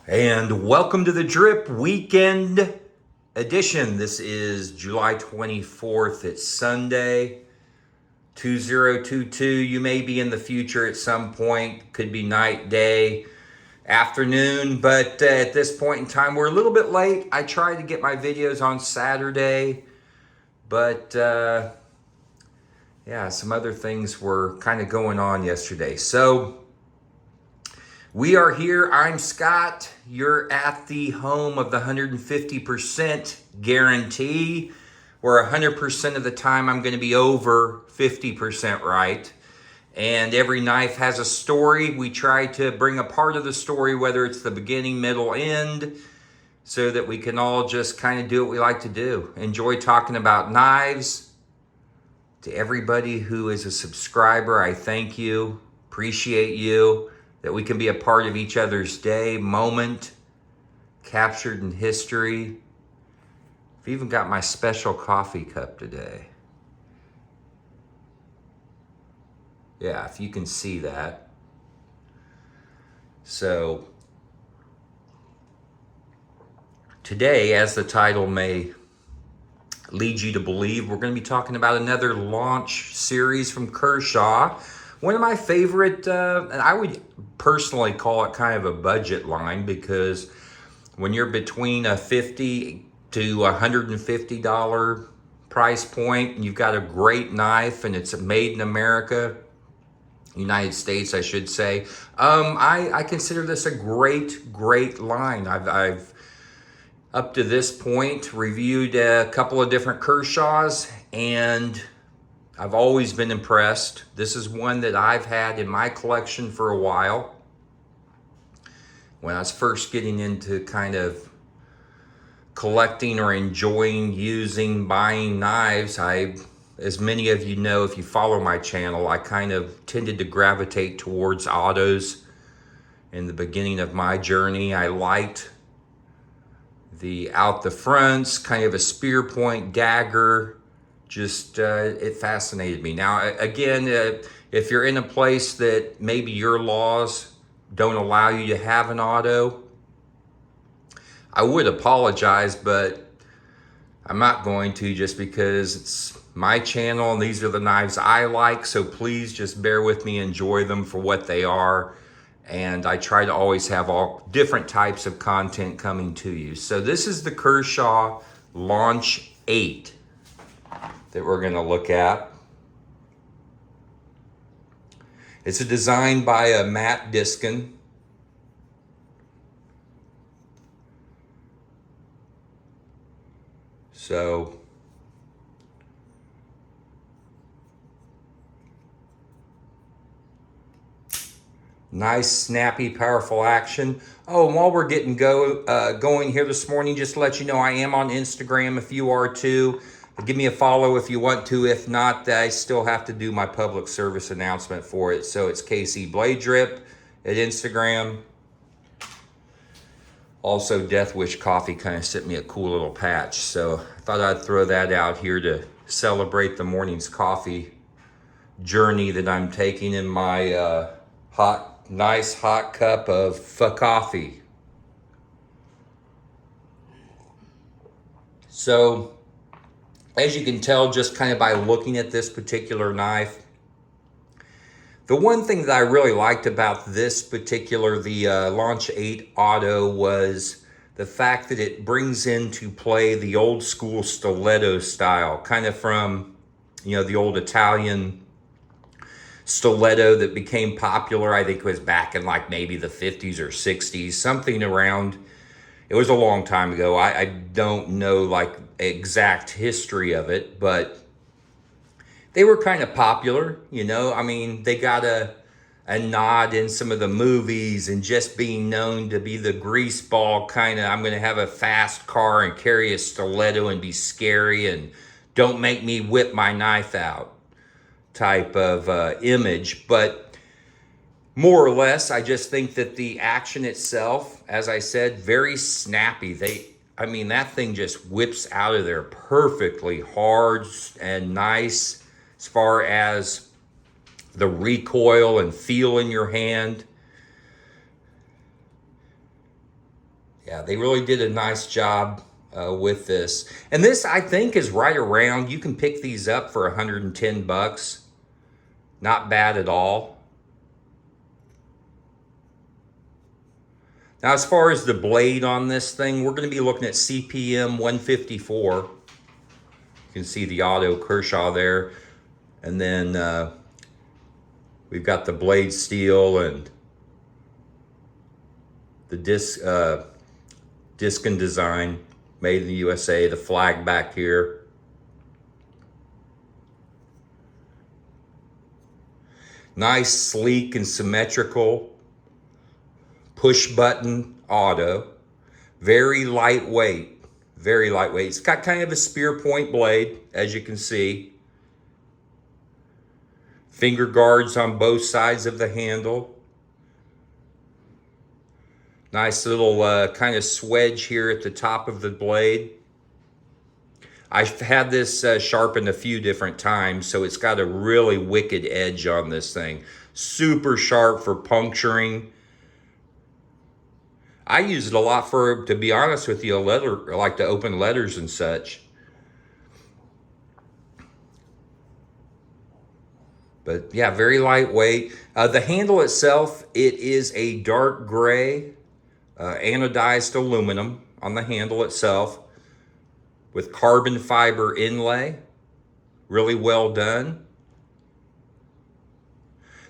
And welcome to the Drip Weekend Edition. This is July 24th. It's Sunday, 2022. You may be in the future at some point. Could be night, day, afternoon. But at this point in time, we're a little bit late. I tried to get my videos on Saturday. But yeah, some other things were kind of going on yesterday. So we are here. I'm Scott. You're at the home of the 150% guarantee, where 100% of the time I'm going to be over 50% right. And every knife has a story. We try to bring a part of the story, whether it's the beginning, middle, end, so that we can all just kind of do what we like to do. Enjoy talking about knives. To everybody who is a subscriber, I thank you, appreciate you. That we can be a part of each other's day, moment, captured in history. I've even got my special coffee cup today. Yeah, if you can see that. So, today, as the title may lead you to believe, we're going to be talking about another launch series from Kershaw. One of my favorite, I would personally call it kind of a budget line, because when you're between a $50 to $150 price point, and you've got a great knife and it's made in America, United States, I should say, I consider this a great line. I've up to this point reviewed a couple of different Kershaws, and I've always been impressed. This is one that I've had in my collection for a while. When I was first getting into kind of collecting or enjoying using, buying knives, as many of you know, if you follow my channel, I kind of tended to gravitate towards autos in the beginning of my journey. I liked the out the fronts, kind of a spear point dagger. Just it fascinated me. Now, again, if you're in a place that maybe your laws don't allow you to have an auto, I would apologize, but I'm not going to, just because it's my channel and these are the knives I like. So please just bear with me, enjoy them for what they are. And I try to always have all different types of content coming to you. So this is the Kershaw Launch 8 that we're going to look at. It's a design by Matt Diskin. So nice, snappy, powerful action. Oh, and while we're getting going here this morning, just to let you know, I am on Instagram if you are too. Give me a follow if you want to. If not, I still have to do my public service announcement for it. So it's KC Blade Drip at Instagram. Also, Death Wish Coffee kind of sent me a cool little patch. So I thought I'd throw that out here to celebrate the morning's coffee journey that I'm taking in my nice hot cup of coffee. So, as you can tell, just kind of by looking at this particular knife, the one thing that I really liked about this particular, the Launch 8 Auto, was the fact that it brings into play the old school stiletto style, kind of from, the old Italian stiletto that became popular. I think it was back in like maybe the 50s or 60s, something around. It was a long time ago. I don't know like exact history of it, but they were kind of popular, I mean, they got a nod in some of the movies, and just being known to be the greaseball kind of, I'm going to have a fast car and carry a stiletto and be scary and don't make me whip my knife out type of image. But more or less, I just think that the action itself, as I said, very snappy. That thing just whips out of there perfectly hard and nice as far as the recoil and feel in your hand. Yeah, they really did a nice job with this. And this, I think, is right around, you can pick these up for 110 bucks. Not bad at all. Now, as far as the blade on this thing, we're going to be looking at CPM 154. You can see the auto Kershaw there. And then we've got the blade steel and the Diskin design, made in the USA, the flag back here. Nice, sleek, and symmetrical. Push button auto. Very lightweight. Very lightweight. It's got kind of a spear point blade, as you can see. Finger guards on both sides of the handle. Nice little kind of swedge here at the top of the blade. I've had this sharpened a few different times, so it's got a really wicked edge on this thing. Super sharp for puncturing. I use it a lot for, to be honest with you, a letter, like to open letters and such. But yeah, very lightweight. The handle itself, it is a dark gray anodized aluminum on the handle itself with carbon fiber inlay. Really well done.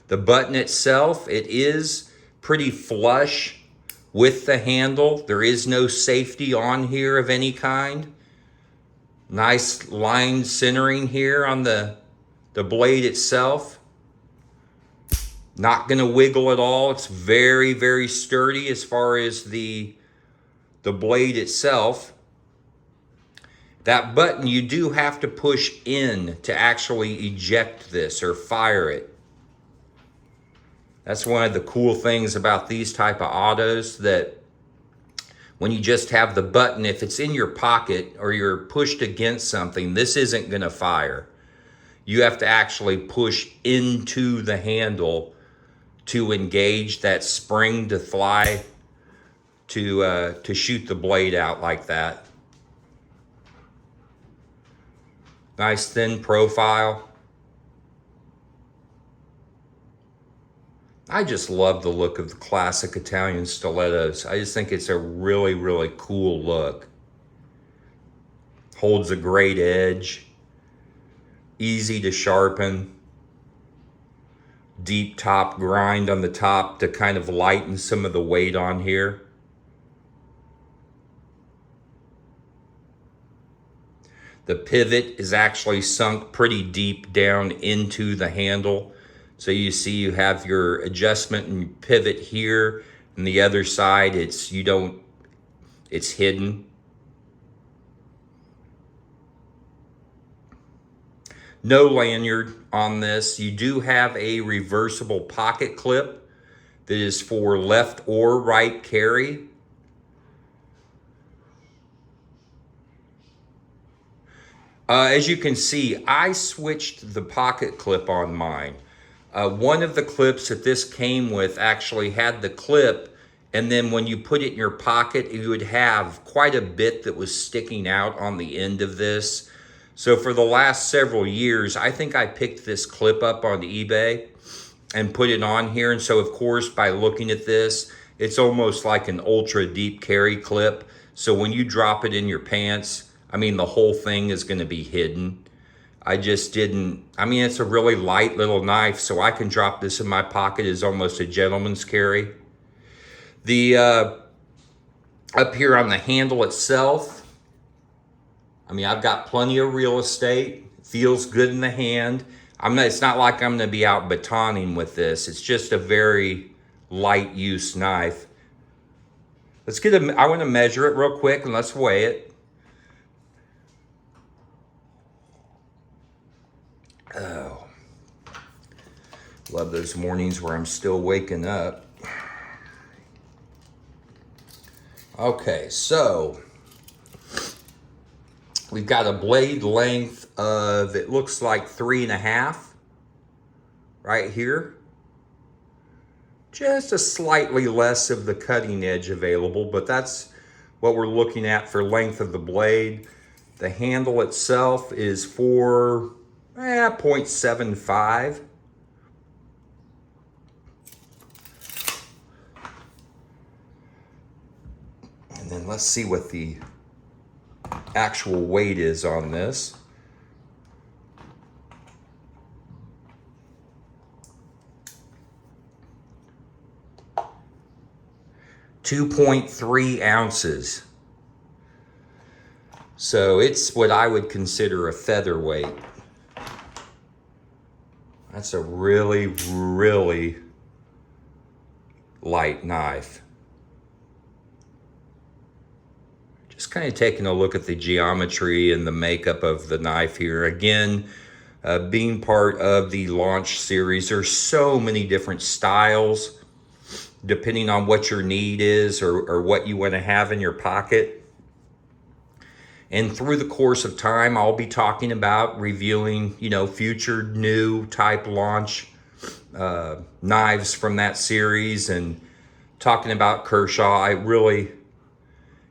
The button itself, it is pretty flush with the handle. There is no safety on here of any kind. Nice line centering here on the blade itself. Not gonna wiggle at all. It's very, very sturdy as far as the blade itself. That button, you do have to push in to actually eject this or fire it. That's one of the cool things about these type of autos, that when you just have the button, if it's in your pocket or you're pushed against something, this isn't gonna fire. You have to actually push into the handle to engage that spring to fly, to shoot the blade out like that. Nice thin profile. I just love the look of the classic Italian stilettos. I just think it's a really, really cool look. Holds a great edge. Easy to sharpen. Deep top grind on the top to kind of lighten some of the weight on here. The pivot is actually sunk pretty deep down into the handle. So you see you have your adjustment and pivot here, and the other side it's hidden. No lanyard on this. You do have a reversible pocket clip that is for left or right carry. As you can see, I switched the pocket clip on mine. One of the clips that this came with actually had the clip, and then when you put it in your pocket, you would have quite a bit that was sticking out on the end of this. So for the last several years, I think I picked this clip up on eBay and put it on here. And so of course, by looking at this, it's almost like an ultra deep carry clip. So when you drop it in your pants, I mean, the whole thing is gonna be hidden. I just didn't, I mean, it's a really light little knife, so I can drop this in my pocket as almost a gentleman's carry. The, up here on the handle itself, I mean, I've got plenty of real estate. It feels good in the hand. It's not like I'm gonna be out batoning with this. It's just a very light use knife. Let's get I wanna measure it real quick and let's weigh it. Oh, love those mornings where I'm still waking up. Okay, so we've got a blade length of, it looks like 3.5 right here. Just a slightly less of the cutting edge available, but that's what we're looking at for length of the blade. The handle itself is 0.75. And then let's see what the actual weight is on this. 2.3 ounces. So it's what I would consider a featherweight. That's a really, really light knife. Just kind of taking a look at the geometry and the makeup of the knife here. Again, being part of the Launch Series, there's so many different styles depending on what your need is or what you want to have in your pocket. And through the course of time, I'll be talking about reviewing, future new type Launch knives from that series and talking about Kershaw. I really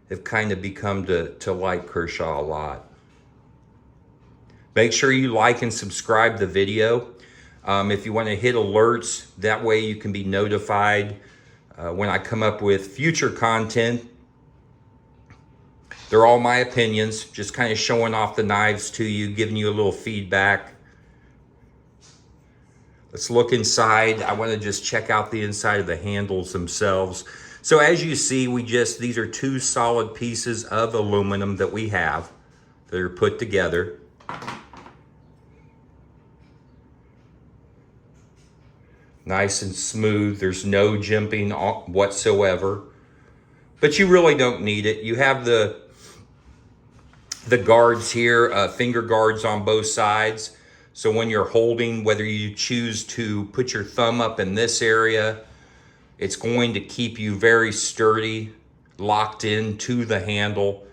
have kind of become to like Kershaw a lot. Make sure you like and subscribe the video. If you want to hit alerts, that way you can be notified when I come up with future content. They're all my opinions, just kind of showing off the knives to you, giving you a little feedback. Let's look inside. I want to just check out the inside of the handles themselves. So as you see, these are two solid pieces of aluminum that we have that are put together. Nice and smooth. There's no jimping whatsoever. But you really don't need it. You have the guards here, finger guards on both sides. So when you're holding, whether you choose to put your thumb up in this area, it's going to keep you very sturdy, locked into the handle.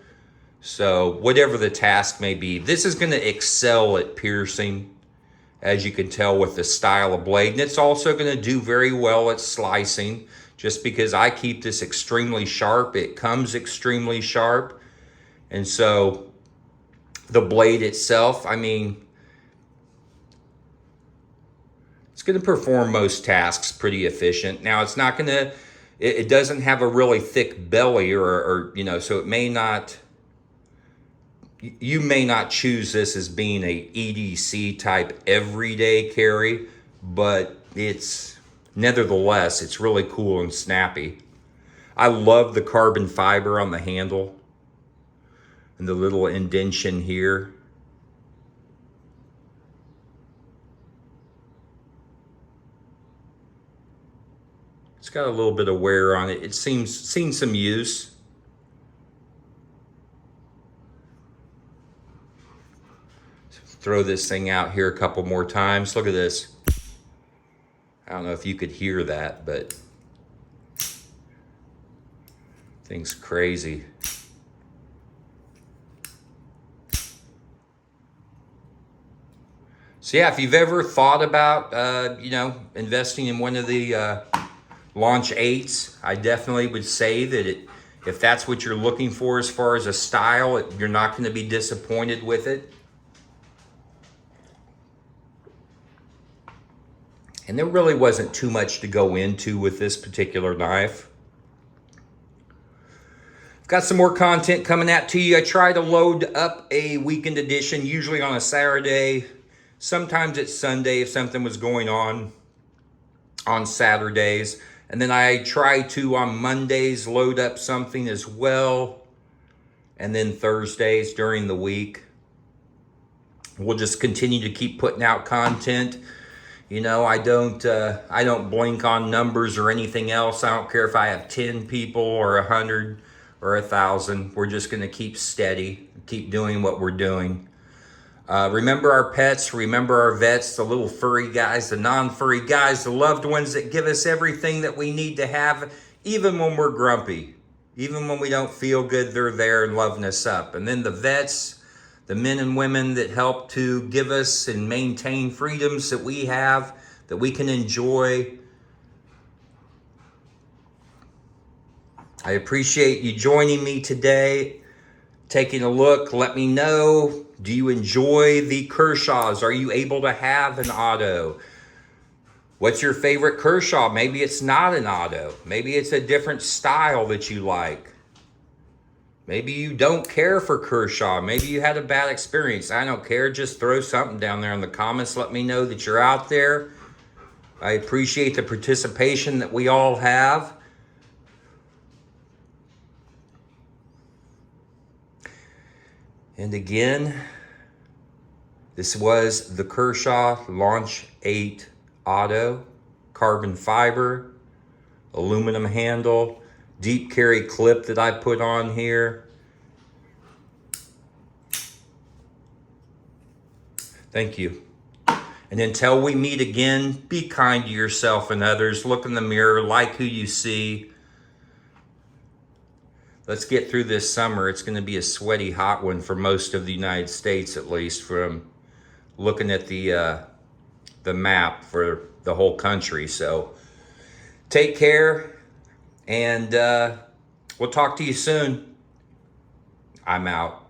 So whatever the task may be, this is going to excel at piercing, as you can tell with the style of blade. And it's also going to do very well at slicing, just because I keep this extremely sharp. It comes extremely sharp. And so the blade itself, it's going to perform most tasks pretty efficient. Now, it's not going to, it doesn't have a really thick belly or so it may not, you may not choose this as being a EDC type everyday carry, but nevertheless, it's really cool and snappy. I love the carbon fiber on the handle and the little indentation here. It's got a little bit of wear on it. It's seen some use. Throw this thing out here a couple more times. Look at this. I don't know if you could hear that, but thing's crazy. So yeah, if you've ever thought about, investing in one of the Launch 8s, I definitely would say that if that's what you're looking for as far as a style, you're not going to be disappointed with it. And there really wasn't too much to go into with this particular knife. I've got some more content coming out to you. I try to load up a weekend edition, usually on a Saturday. Sometimes it's Sunday if something was going on Saturdays. And then I try to, on Mondays, load up something as well. And then Thursdays during the week. We'll just continue to keep putting out content. I don't blink on numbers or anything else. I don't care if I have 10 people or 100 or 1,000. We're just going to keep steady, keep doing what we're doing. Remember our pets, remember our vets, the little furry guys, the non-furry guys, the loved ones that give us everything that we need to have, even when we're grumpy. Even when we don't feel good, they're there and loving us up. And then the vets, the men and women that help to give us and maintain freedoms that we have, that we can enjoy. I appreciate you joining me today, taking a look. Let me know, do you enjoy the Kershaws? Are you able to have an auto? What's your favorite Kershaw? Maybe it's not an auto. Maybe it's a different style that you like. Maybe you don't care for Kershaw. Maybe you had a bad experience. I don't care. Just throw something down there in the comments. Let me know that you're out there. I appreciate the participation that we all have. And again, this was the Kershaw Launch 8 Auto, carbon fiber, aluminum handle, deep carry clip that I put on here. Thank you. And until we meet again, be kind to yourself and others. Look in the mirror, like who you see. Let's get through this summer. It's going to be a sweaty, hot one for most of the United States, at least from looking at the map for the whole country. So take care, and we'll talk to you soon. I'm out.